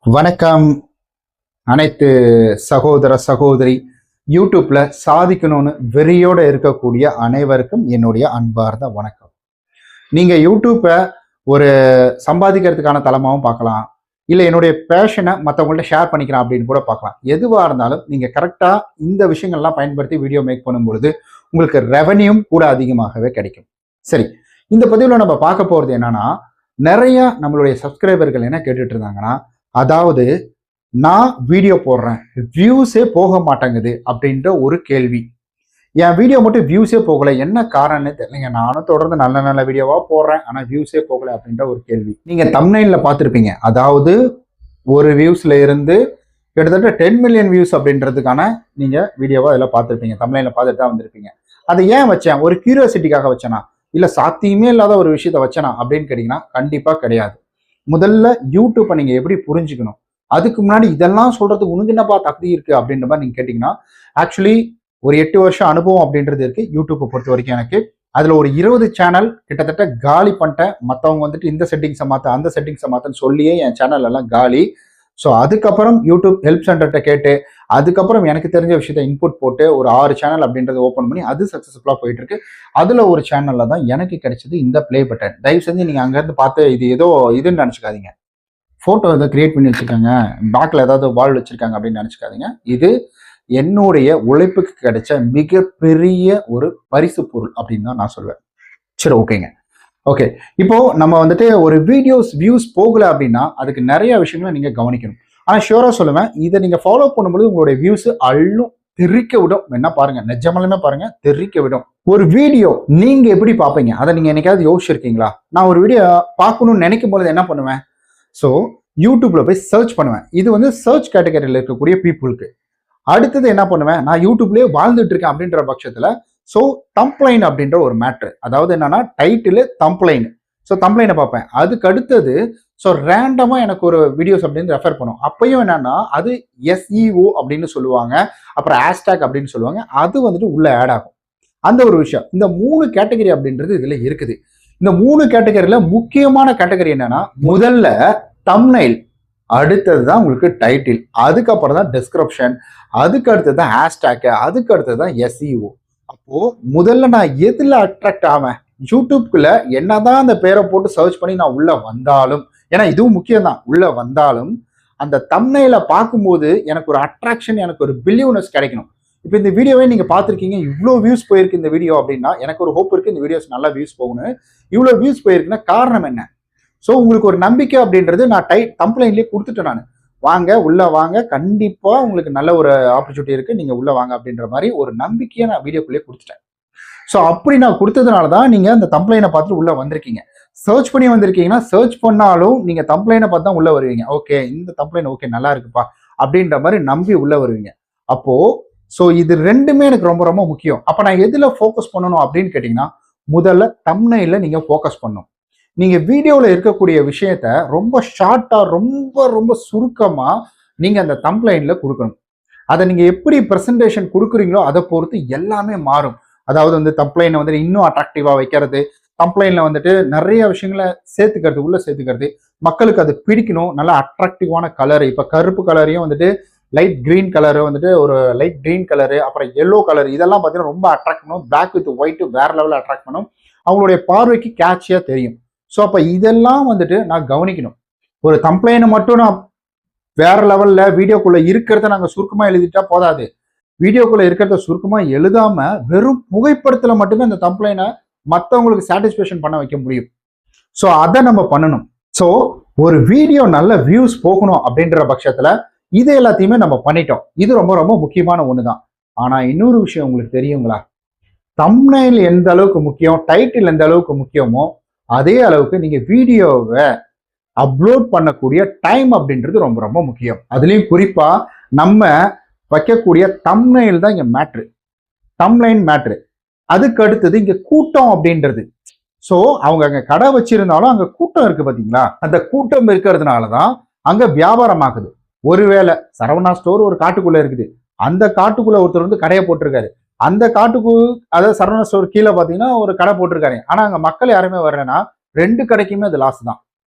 வணக்கம். அனைத்து சகோதர சகோதரி யூடியூப்ல சாதிக்கணும்னு வெறியோட இருக்கக்கூடிய அனைவருக்கும் என்னுடைய அன்பார்ந்த வணக்கம். நீங்க யூடியூப்பை ஒரு சம்பாதிக்கிறதுக்கான தளமாகவும் பார்க்கலாம், இல்லை என்னுடைய பேஷனை மற்றவங்கள்ட்ட ஷேர் பண்ணிக்கலாம் அப்படின்னு கூட பார்க்கலாம். எதுவாக இருந்தாலும் நீங்கள் கரெக்டாக இந்த விஷயங்கள்லாம் பயன்படுத்தி வீடியோ மேக் பண்ணும் பொழுது உங்களுக்கு ரெவன்யூம் கூட அதிகமாகவே கிடைக்கும். சரி, இந்த பதிவில் நம்ம பார்க்க போகிறது என்னன்னா, நிறைய நம்மளுடைய சப்ஸ்கிரைபர்கள் என்ன கேட்டுட்டு இருந்தாங்கன்னா, அதாவது நான் வீடியோ போடுறேன், வியூஸே போக மாட்டேங்குது அப்படின்ற ஒரு கேள்வி. என் வீடியோ மட்டும் வியூஸே போகலை, என்ன காரணம்னு தெரியலைங்க. நானும் தொடர்ந்து நல்ல நல்ல வீடியோவா போடுறேன், ஆனால் வியூஸே போகலை அப்படின்ற ஒரு கேள்வி. நீங்க தம்ப்நெயில்ல பார்த்துருப்பீங்க, அதாவது ஒரு வியூஸ்ல இருந்து கிட்டத்தட்ட 10 மில்லியன் வியூஸ் அப்படின்றதுக்கான நீங்க வீடியோவா அதில் பார்த்துருப்பீங்க. தம்ப்நெயில்ல பார்த்துட்டு தான் வந்திருப்பீங்க. அதை ஏன் வச்சேன்? ஒரு கியூரியாசிட்டிக்காக வச்சேனா, இல்லை சாத்தியமே இல்லாத ஒரு விஷயத்த வச்சேனா அப்படின்னு கேட்டீங்கன்னா கண்டிப்பா கிடையாது. முதல்ல யூடியூப்பை நீங்க எப்படி புரிஞ்சுக்கணும், அதுக்கு முன்னாடி இதெல்லாம் சொல்றதுக்கு உனக்கு என்னப்பா தகுதி இருக்கு அப்படின்ற மாதிரி நீங்க கேட்டீங்கன்னா, ஆக்சுவலி ஒரு 8 வருஷம் அனுபவம் அப்படின்றது இருக்கு யூடியூப்பை பொறுத்த வரைக்கும் எனக்கு. அதுல ஒரு 20 சேனல் கிட்டத்தட்ட காலி பண்ணிட்டேன். மற்றவங்க வந்துட்டு இந்த செட்டிங்ஸை மாற்ற அந்த செட்டிங்ஸை மாற்றன்னு சொல்லியே என் சேனல் எல்லாம் காலி. ஸோ அதுக்கப்புறம் யூடியூப் ஹெல்ப் சென்டர்கிட்ட கேட்டு, அதுக்கப்புறம் எனக்கு தெரிஞ்ச விஷயத்த இன்புட் போட்டு ஒரு 6 சேனல் அப்படின்றத ஓப்பன் பண்ணி அது சக்ஸஸ்ஃபுல்லாக போயிட்டு இருக்கு. அதுல ஒரு சேனல்ல தான் எனக்கு கிடைச்சது இந்த பிளே பட்டன். தயவு செஞ்சு நீங்க அங்கேருந்து பார்த்து இது ஏதோ இதுன்னு நினச்சிக்காதீங்க, ஃபோட்டோ ஏதோ கிரியேட் பண்ணி வச்சிருக்காங்க, பேக்கில் ஏதாவது வால் வச்சிருக்காங்க அப்படின்னு நினச்சிக்காதீங்க. இது என்னுடைய உழைப்புக்கு கிடைச்ச மிகப்பெரிய ஒரு பரிசு பொருள் அப்படின்னு தான் நான் சொல்வேன். சரி, ஓகேங்க. ஓகே, இப்போ நம்ம வந்துட்டு ஒரு வீடியோஸ் வியூஸ் போகல அப்படின்னா அதுக்கு நிறைய விஷயங்களை நீங்க கவனிக்கணும். ஆனா ஷியூரா சொல்லுவேன், இதை நீங்க ஃபாலோ பண்ணும்போது உங்களுடைய வியூஸ் அள்ளும் தெறிக்க விடும். என்ன பாருங்க, நிஜமாலுமே பாருங்க, தெறிக்க விடும். ஒரு வீடியோ நீங்க எப்படி பார்ப்பீங்க, அதை நீங்க என்னைக்காவது யோசிச்சிருக்கீங்களா? நான் ஒரு வீடியோ பார்க்கணும்னு நினைக்கும் போது என்ன பண்ணுவேன்? ஸோ யூடியூப்ல போய் சர்ச் பண்ணுவேன். இது வந்து சர்ச் கேட்டகரியில் இருக்கக்கூடிய பீப்புளுக்கு. அடுத்தது என்ன பண்ணுவேன், நான் யூடியூப்லேயே வாழ்ந்துட்டு இருக்கேன் அப்படின்ற பட்சத்துல ஸோ தம்ப்லைன் அப்படின்ற ஒரு மேட்ரு, அதாவது என்னன்னா டைட்டில் தம்ப்லைன். ஸோ தம்ப்லைனை பார்ப்பேன். அதுக்கு அடுத்தது ஸோ ரேண்டமாக எனக்கு ஒரு வீடியோஸ் அப்படின்னு ரெஃபர் பண்ணும். அப்பயும் என்னன்னா அது எஸ்இஓ அப்படின்னு சொல்லுவாங்க, அப்புறம் ஹேஷ்டேக் அப்படின்னு சொல்லுவாங்க. அது வந்துட்டு உள்ள ஆட் ஆகும். அந்த ஒரு விஷயம், இந்த 3 கேட்டகரி அப்படின்றது இதுல இருக்குது. இந்த 3 கேட்டகரியில முக்கியமான கேட்டகரி என்னன்னா, முதல்ல தம்ப்நெயில், அடுத்தது தான் உங்களுக்கு டைட்டில், அதுக்கப்புறம் தான் டிஸ்கிரிப்ஷன், அதுக்கு அடுத்தது தான் ஹேஷ்டேக், அதுக்கு அடுத்தது தான் எஸ்இஓ. அப்போ முதல்ல நான் எதுல அட்ராக்ட் ஆவேன்? யூடியூப்குள்ள என்னதான் அந்த பேரை போட்டு சர்ச் பண்ணி நான் உள்ள வந்தாலும், ஏன்னா இதுவும் முக்கியம் தான், உள்ள வந்தாலும் அந்த தம்ப்நெயில பார்க்கும்போது எனக்கு ஒரு அட்ராக்ஷன், எனக்கு ஒரு பிலிவ்னஸ் கிடைக்கணும். இப்போ இந்த வீடியோவே நீங்க பார்த்துருக்கீங்க, இவ்வளோ வியூஸ் போயிருக்கு இந்த வீடியோ அப்படின்னா எனக்கு ஒரு ஹோப் இருக்கு இந்த வீடியோஸ் நல்லா வியூஸ் போகணும். இவ்வளோ வியூஸ் போயிருக்குன்னா காரணம் என்ன? ஸோ உங்களுக்கு ஒரு நம்பிக்கை அப்படின்றது நான் தம்ப்லைன்லேயே கொடுத்துட்டேன். நான் வாங்க உள்ள வாங்க, கண்டிப்பா உங்களுக்கு நல்ல ஒரு ஆப்பர்ச்சுனிட்டி இருக்கு, நீங்க உள்ள வாங்க அப்படின்ற மாதிரி ஒரு நம்பிக்கையை நான் வீடியோக்குள்ளேயே கொடுத்துட்டேன். ஸோ அப்படி நான் கொடுத்ததுனால தான் நீங்க அந்த தம்ப்லைனை பார்த்துட்டு உள்ள வந்திருக்கீங்க. சர்ச் பண்ணி வந்திருக்கீங்கன்னா, சர்ச் பண்ணாலும் நீங்க தம்ப்லைனை பார்த்து தான் உள்ள வருவீங்க. ஓகே, இந்த தம்ப்லைன் ஓகே நல்லா இருக்குப்பா அப்படின்ற மாதிரி நம்பி உள்ள வருவீங்க. அப்போ ஸோ இது ரெண்டுமே எனக்கு ரொம்ப ரொம்ப முக்கியம். அப்ப நான் எதுல ஃபோக்கஸ் பண்ணணும் அப்படின்னு கேட்டீங்கன்னா, முதல்ல தம்ப்நெயில்ல நீங்க ஃபோக்கஸ் பண்ணணும். நீங்க வீடியோல இருக்கக்கூடிய விஷயத்த ரொம்ப ஷார்ட்டா, ரொம்ப ரொம்ப சுருக்கமா நீங்க அந்த தம்ப்லைன்ல கொடுக்கணும். அதை நீங்க எப்படி பிரசன்டேஷன் கொடுக்குறீங்களோ அதை பொறுத்து எல்லாமே மாறும். அதாவது வந்து தம்ப்லைனை வந்துட்டு இன்னும் அட்ராக்டிவா வைக்கிறது, தம்ப்லைன்ல வந்துட்டு நிறைய விஷயங்களை சேர்த்துக்கிறது, உள்ள சேர்த்துக்கிறது, மக்களுக்கு அது பிடிக்கணும். நல்லா அட்ராக்டிவான கலர், இப்ப கருப்பு கலரையும் வந்துட்டு லைட் கிரீன் கலரு, வந்துட்டு ஒரு லைட் கிரீன் கலரு, அப்புறம் எல்லோ கலர், இதெல்லாம் பார்த்தீங்கன்னா ரொம்ப அட்ராக்ட் பண்ணும். பிளாக் வித் ஒயிட் வேற லெவலில் அட்ராக்ட் பண்ணும். அவங்களுடைய பார்வைக்கு கேட்சியா தெரியும். ஸோ அப்போ இதெல்லாம் வந்துட்டு நான் கவனிக்கணும். ஒரு தம்ப்லைனை மட்டும் நான் வேற லெவல்ல வீடியோக்குள்ள இருக்கிறத நாங்கள் சுருக்கமா எழுதிட்டா போதாது. வீடியோக்குள்ள இருக்கிறத சுருக்கமா எழுதாம வெறும் புகைப்படத்துல மட்டுமே அந்த தம்ப்லைனை மற்றவங்களுக்கு சாட்டிஸ்ஃபேக்ஷன் பண்ண வைக்க முடியும். ஸோ அதை நம்ம பண்ணணும். ஸோ ஒரு வீடியோ நல்ல வியூஸ் போகணும் அப்படின்ற பட்சத்துல இது எல்லாத்தையுமே நம்ம பண்ணிட்டோம். இது ரொம்ப ரொம்ப முக்கியமான ஒண்ணுதான். ஆனா இன்னொரு விஷயம் உங்களுக்கு தெரியுங்களா? தம்ப்நெயில் எந்த அளவுக்கு முக்கியம், டைட்டில் எந்த அளவுக்கு முக்கியமோ அதே அளவுக்கு நீங்க வீடியோவை அப்லோட் பண்ணக்கூடிய டைம் அப்படின்றது ரொம்ப ரொம்ப முக்கியம். அதுலயும் குறிப்பா நம்ம வைக்கக்கூடிய தம்ப்நெயில் தான் இங்க மேட்ரு, தம்ப்லைன் மேட்ரு. அதுக்கு அடுத்தது இங்க கூட்டம் அப்படின்றது. ஸோ அவங்க அங்க கடை வச்சிருந்தாலும் அங்க கூட்டம் இருக்கு பாத்தீங்களா? அந்த கூட்டம் இருக்கிறதுனாலதான் அங்க வியாபாரம் ஆகுது. ஒருவேளை சரவணா ஸ்டோர் ஒரு காட்டுக்குள்ள இருக்குது, அந்த காட்டுக்குள்ள ஒருத்தர் வந்து கடையை போட்டிருக்காரு, அந்த காட்டுக்கு அதாவது சரவணா ஸ்டோர் கீழே பாத்தீங்கன்னா ஒரு கடை போட்டிருக்காரு, ஆனா அங்க மக்கள் யாருமே வரலன்னா 2 கடைக்குமே அது லாஸ் தான்.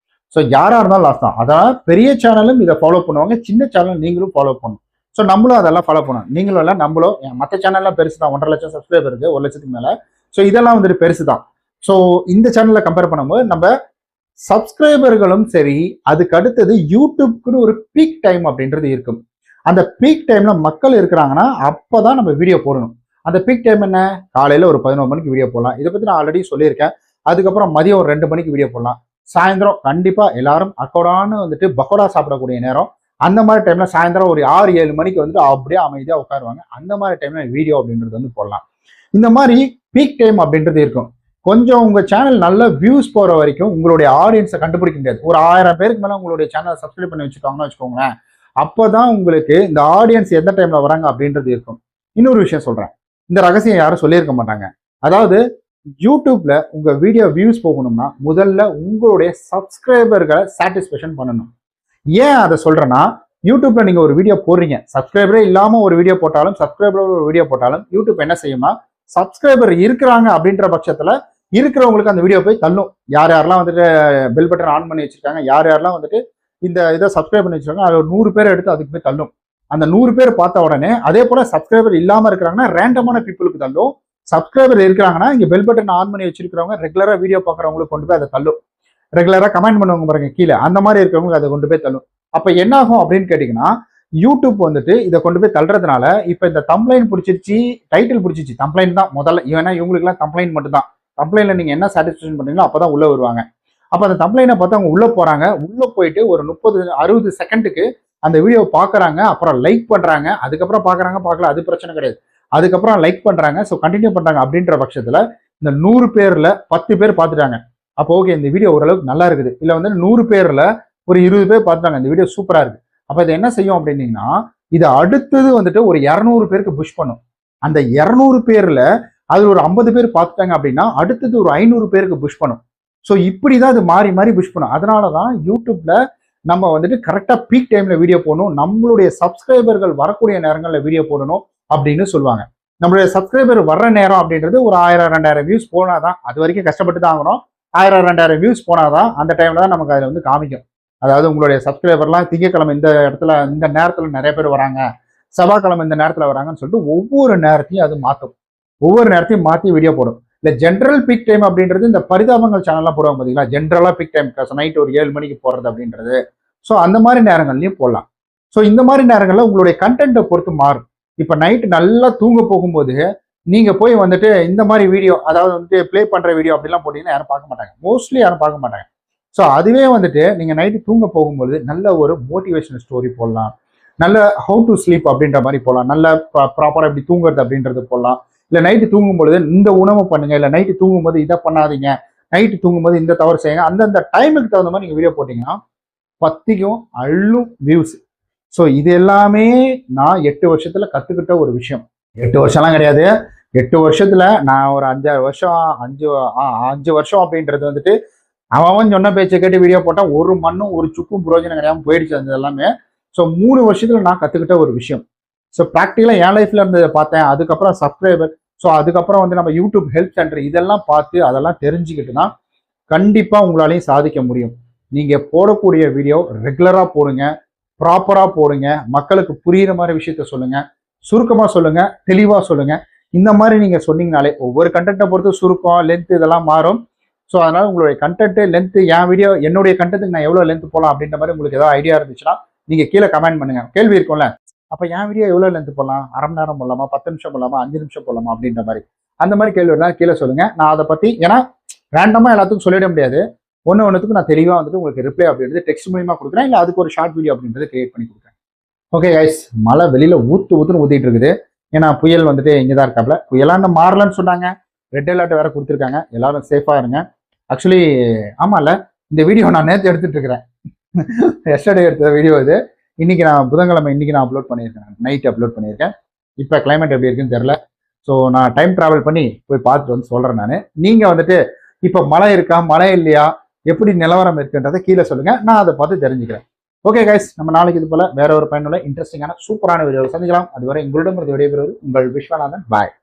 ஸோ யாராக இருந்தாலும் லாஸ் தான். அதான் பெரிய சேனலும் இதை ஃபாலோ பண்ணுவாங்க, சின்ன சேனல் நீங்களும் ஃபாலோ பண்ணணும். ஸோ நம்மளும் அதெல்லாம் ஃபாலோ பண்ணணும். நீங்களும் இல்லை நம்மளும். மற்ற சேனல்லாம் பெருசு தான், 1.5 லட்சம் சப்ஸ்கிரைபர் இருக்குது, 1 லட்சத்துக்கு மேலே. ஸோ இதெல்லாம் வந்துட்டு பெருசு தான். ஸோ இந்த சேனலில் கம்பேர் பண்ணும்போது நம்ம சப்ஸ்கிரைபர்களும் சரி, அதுக்கு அடுத்தது யூடியூப்க்குன்னு ஒரு பீக் டைம் அப்படின்றது இருக்கும். அந்த பீக் டைம்ல மக்கள் இருக்கிறாங்கன்னா அப்போதான் நம்ம வீடியோ போடணும். அந்த பீக் டைம் என்ன? காலையில் ஒரு 11 மணிக்கு வீடியோ போடலாம். இதை பற்றி நான் ஆல்ரெடி சொல்லியிருக்கேன். அதுக்கப்புறம் மதியம் ஒரு 2 மணிக்கு வீடியோ போடலாம். சாயந்தரம் கண்டிப்பாக எல்லாரும் அக்கோடான்னு வந்துட்டு பக்கோடா சாப்பிடக்கூடிய நேரம். அந்த மாதிரி டைம்ல சாயந்தரம் ஒரு 6-7 மணிக்கு வந்துட்டு அப்படியே அமைதியாக உட்காருவாங்க. அந்த மாதிரி டைம்ல வீடியோ அப்படின்றது வந்து போடலாம். இந்த மாதிரி பீக் டைம் அப்படின்றது இருக்கும். கொஞ்சம் உங்க சேனல் நல்ல வியூஸ் போற வரைக்கும் உங்களுடைய ஆடியன்ஸை கண்டுபிடிக்க முடியாது. ஒரு 1000 பேருக்கு மேலே உங்களுடைய சேனலை சப்ஸ்கிரைப் பண்ணி வச்சுட்டாங்கன்னு வச்சுக்கோங்களேன். அப்போதான் உங்களுக்கு இந்த ஆடியன்ஸ் எந்த டைம்ல வராங்க அப்படின்றது இருக்கும். இன்னொரு விஷயம் சொல்றேன், இந்த ரகசியம் யாரும் சொல்லியிருக்க மாட்டாங்க. அதாவது யூடியூப்ல உங்க வீடியோ வியூஸ் போகணும்னா முதல்ல உங்களுடைய சப்ஸ்கிரைபர்களை சாட்டிஸ்ஃபேக்ஷன் பண்ணணும். ஏன் அதை சொல்றேன்னா, யூடியூப்ல நீங்க ஒரு வீடியோ போடுறீங்க, சப்ஸ்கிரைபரே இல்லாம ஒரு வீடியோ போட்டாலும் சப்ஸ்கிரைபர் ஒரு வீடியோ போட்டாலும் யூடியூப் என்ன செய்யுமா, சப்ஸ்கிரைபர் இருக்கிறாங்க அப்படின்ற பட்சத்துல இருக்கிறவங்களுக்கு அந்த வீடியோ போய் தள்ளும். யார் யாரெல்லாம் வந்துட்டு பெல் பட்டன் ஆன் பண்ணி வச்சிருக்காங்க, யார் யாரெல்லாம் வந்துட்டு இந்த இதை சப்ஸ்கிரைப் பண்ணி வச்சிருக்காங்க, அது ஒரு 100 பேர் எடுத்து அதுக்கு போய் தள்ளும். அந்த 100 பேர் பார்த்த உடனே அதே போல சப்ஸ்கிரைபர் இல்லாம இருக்கிறாங்கன்னா ரேண்டமான பீப்புளுக்கு தள்ளும். சப்ஸ்கிரைபர் இருக்கிறாங்கன்னா இங்க பெல் பட்டன் ஆன் பண்ணி வச்சிருக்கிறவங்க ரெகுலரா வீடியோ பார்க்குறவங்களுக்கு கொண்டு போய் அதை தள்ளும். ரெகுலரா கமெண்ட் பண்ணுவாங்க பாருங்க கீழே, அந்த மாதிரி இருக்கிறவங்க அதை கொண்டு போய் தள்ளும். அப்ப என்ன ஆகும் அப்படின்னு கேட்டீங்கன்னா, யூடியூப் வந்துட்டு இதை கொண்டு போய் தள்ளுறதுனால இப்ப இந்த தம்ப்லைன் பிடிச்சிருச்சு, டைட்டில் பிடிச்சிருச்சு. தம்ப்லைன் தான் முதல்ல, ஏன்னா இவங்களுக்கு எல்லாம் தம்ப்லைன் மட்டும் தான். தம்ப்லைன்ல நீங்க என்ன சாட்டிஸ்ஃபேக்ஷன் பண்ணீங்களோ அப்பதான் உள்ள வருவாங்க. அப்ப அந்த தம்ப்லைனை பார்த்து அவங்க உள்ள போறாங்க. உள்ள போயிட்டு ஒரு 30-60 செகண்டுக்கு அந்த வீடியோ பாக்குறாங்க, அப்புறம் லைக் பண்றாங்க, அதுக்கப்புறம் பாக்குறாங்க பார்க்கல அது பிரச்சனை கிடையாது, அதுக்கப்புறம் லைக் பண்றாங்க, ஸோ கண்டினியூ பண்றாங்க. அப்படின்ற பட்சத்துல இந்த 100 பேர்ல 10 பேர் பார்த்துட்டாங்க. அப்போ ஓகே, இந்த வீடியோ ஓரளவுக்கு நல்லா இருக்குது. இல்ல வந்து 100 பேர்ல ஒரு 20 பேர் பார்த்துட்டாங்க, இந்த வீடியோ சூப்பரா இருக்கு. அப்ப இது என்ன செய்யும் அப்படின்னீங்கன்னா, இது அடுத்தது வந்துட்டு ஒரு 200 பேருக்கு புஷ் பண்ணும். அந்த 200 பேர்ல அது ஒரு 50 பேர் பார்த்துட்டாங்க அப்படின்னா அடுத்தது ஒரு 500 பேருக்கு புஷ் பண்ணும். ஸோ இப்படிதான் அது மாறி மாறி புஷ் பண்ணும். அதனாலதான் யூடியூப்ல நம்ம வந்துட்டு கரெக்டா பீக் டைம்ல வீடியோ போடணும், நம்மளுடைய சப்ஸ்கிரைபர்கள் வரக்கூடிய நேரங்களில் வீடியோ போடணும் அப்படின்னு சொல்லுவாங்க. நம்மளுடைய சப்ஸ்கிரைபர் வர்ற நேரம் அப்படின்றது ஒரு 1000-2000 வியூஸ் போனாதான், அது வரைக்கும் கஷ்டப்பட்டு தான் ஆகணும். 1000-2000 வியூஸ் போனாதான் அந்த டைம்ல தான் நமக்கு அதில் வந்து காமிக்கும். அதாவது உங்களுடைய சப்ஸ்கிரைபர்லாம் திங்கக்கிழமை இந்த இடத்துல இந்த நேரத்தில் நிறைய பேர் வராங்க, செவ்வாய்க்கிழமை இந்த நேரத்தில் வராங்கன்னு சொல்லிட்டு ஒவ்வொரு நேரத்தையும் அது மாற்றும். ஒவ்வொரு நேரத்தையும் மாற்றி வீடியோ போடும். இல்லை ஜென்ரல் பீக் டைம் அப்படின்றது இந்த பரிதாபங்கள் சேனல்லாம் போடுவாங்க பார்த்தீங்களா, ஜென்ரலாக பீக் டைம் நைட் ஒரு 7 மணிக்கு போடுறது அப்படின்றது. ஸோ அந்த மாதிரி நேரங்கள்லையும் போடலாம். ஸோ இந்த மாதிரி நேரங்களில் உங்களுடைய கண்டென்ட்டை பொறுத்து மாறும். இப்போ நைட்டு நல்லா தூங்க போகும்போது நீங்க போய் வந்துட்டு இந்த மாதிரி வீடியோ, அதாவது வந்துட்டு ப்ளே பண்ற வீடியோ அப்படிலாம் போட்டீங்கன்னா யாரும் பார்க்க மாட்டாங்க, மோஸ்ட்லி யாரும் பார்க்க மாட்டாங்க. ஸோ அதுவே வந்துட்டு நீங்க நைட்டு தூங்க போகும்போது நல்ல ஒரு மோட்டிவேஷனல் ஸ்டோரி போடலாம், நல்ல ஹவு டு ஸ்லீப் அப்படின்ற மாதிரி போடலாம், நல்ல ப்ராப்பராக எப்படி தூங்குறது அப்படின்றது போடலாம். இல்லை நைட்டு தூங்கும் பொழுது இந்த உணவு பண்ணுங்க, இல்லை நைட்டு தூங்கும்போது இதை பண்ணாதீங்க, நைட்டு தூங்கும்போது இந்த தவறு செய்யுங்க, அந்தந்த டைமுக்கு தகுந்த மாதிரி நீங்க வீடியோ போட்டீங்கன்னா பத்திக்கும் அள்ளும் வியூஸ். ஸோ இது எல்லாமே நான் 8 வருஷத்துல கத்துக்கிட்ட ஒரு விஷயம். 8 வருஷம்லாம் கிடையாது, 8 வருஷத்துல நான் ஒரு 5-6 வருஷம், 5 வருஷம் அப்படின்றது வந்துட்டு அவன் சொன்ன பேச்சை கேட்டு வீடியோ போட்டா ஒரு மண்ணும் ஒரு சுக்கும் பிரயோஜனம் கிடையாம போயிடுச்சு அது எல்லாமே. ஸோ 3 வருஷத்துல நான் கத்துக்கிட்ட ஒரு விஷயம். ஸோ ப்ராக்டிக்கலா என் லைஃப்ல இருந்ததை பார்த்தேன். அதுக்கப்புறம் சப்ஸ்கிரைபர், ஸோ அதுக்கப்புறம் வந்து நம்ம யூடியூப் ஹெல்ப் சென்டர் இதெல்லாம் பார்த்து அதெல்லாம் தெரிஞ்சுக்கிட்டுனா கண்டிப்பா உங்களாலையும் சாதிக்க முடியும். நீங்க போடக்கூடிய வீடியோ ரெகுலரா போடுங்க, ப்ராப்பரா போடுங்க, மக்களுக்கு புரியுற மாதிரி விஷயத்த சொல்லுங்க, சுருக்கமா சொல்லுங்க, தெளிவா சொல்லுங்க. இந்த மாதிரி நீங்க சொன்னீங்கனாலே ஒவ்வொரு கண்டென்ட்டை பொறுத்து சுருக்கம், லென்த் இதெல்லாம் மாறும். ஸோ அதனால உங்களுடைய கண்டென்ட் லென்த், என் வீடியோ என்னுடைய கண்டென்ட்டுக்கு நான் எவ்வளோ லென்த் போகலாம் அப்படின்ற மாதிரி உங்களுக்கு ஏதாவது ஐடியா இருந்துச்சுன்னா நீங்க கீழே கமெண்ட் பண்ணுங்க. கேள்வி இருக்கும்ல, அப்ப என் வீடியோ எவ்வளோ லென்த் போடலாம், 1/2 மணி நேரம் போடலாமா, 10 நிமிஷம் போடலாமா, 5 நிமிஷம் போடலாமா அப்படின்ற மாதிரி அந்த மாதிரி கேள்வி இருந்தால் கீழே சொல்லுங்க. நான் அதை பத்தி, ஏன்னா ரேண்டமா எல்லாத்துக்கும் சொல்லிட முடியாது, ஒன்றுத்துக்கு நான் தெளிவாக வந்துட்டு உங்களுக்கு ரிப்ளை அப்படின்றது டெக்ஸ்ட் மூலியமா கொடுக்குறேன், இல்லை அதுக்கு ஒரு ஷார்ட் வீடியோ அப்படின்றது கிரியேட் பண்ணி கொடுக்குறேன். ஓகே கைஸ், மழை வெளியில ஊத்துன்னு ஊத்திட்டு இருக்குது. ஏன்னா புயல் வந்துட்டு இங்கே தான் இருக்காப்ல. புயலாண்டு மாறலன்னு சொன்னாங்க, ரெட் அலர்ட் வேற கொடுத்துருக்காங்க. எல்லாரும் சேஃபா இருங்க. ஆக்சுவலி ஆமாம்ல, இந்த வீடியோ நான் நேற்று எடுத்துட்டு இருக்கிறேன், எஸ்டர்டே எடுத்த வீடியோ இது. இன்னைக்கு நான் புதன்கிழமை, இன்னைக்கு நான் அப்லோட் பண்ணியிருக்கேன், நைட் அப்லோட் பண்ணியிருக்கேன். இப்போ கிளைமேட் எப்படி இருக்குன்னு தெரியல. ஸோ நான் டைம் டிராவல் பண்ணி போய் பார்த்துட்டு வந்து சொல்றேன். நான் நீங்க வந்துட்டு இப்போ மழை இருக்கா, மழை இல்லையா, எப்படி நிலவரம் இருக்குன்றதை கீழே சொல்லுங்க, நான் அதை பார்த்து தெரிஞ்சுக்கிறேன். ஓகே கைஸ், நம்ம நாளைக்கு இது போல வேற ஒரு பயனுள்ள இன்ட்ரெஸ்டிங்கான சூப்பரான வீடியோவை சந்திக்கலாம். அதுவரை உங்களிடம் விடைபெறுவது உங்கள் விஸ்வநாதன். பாய்.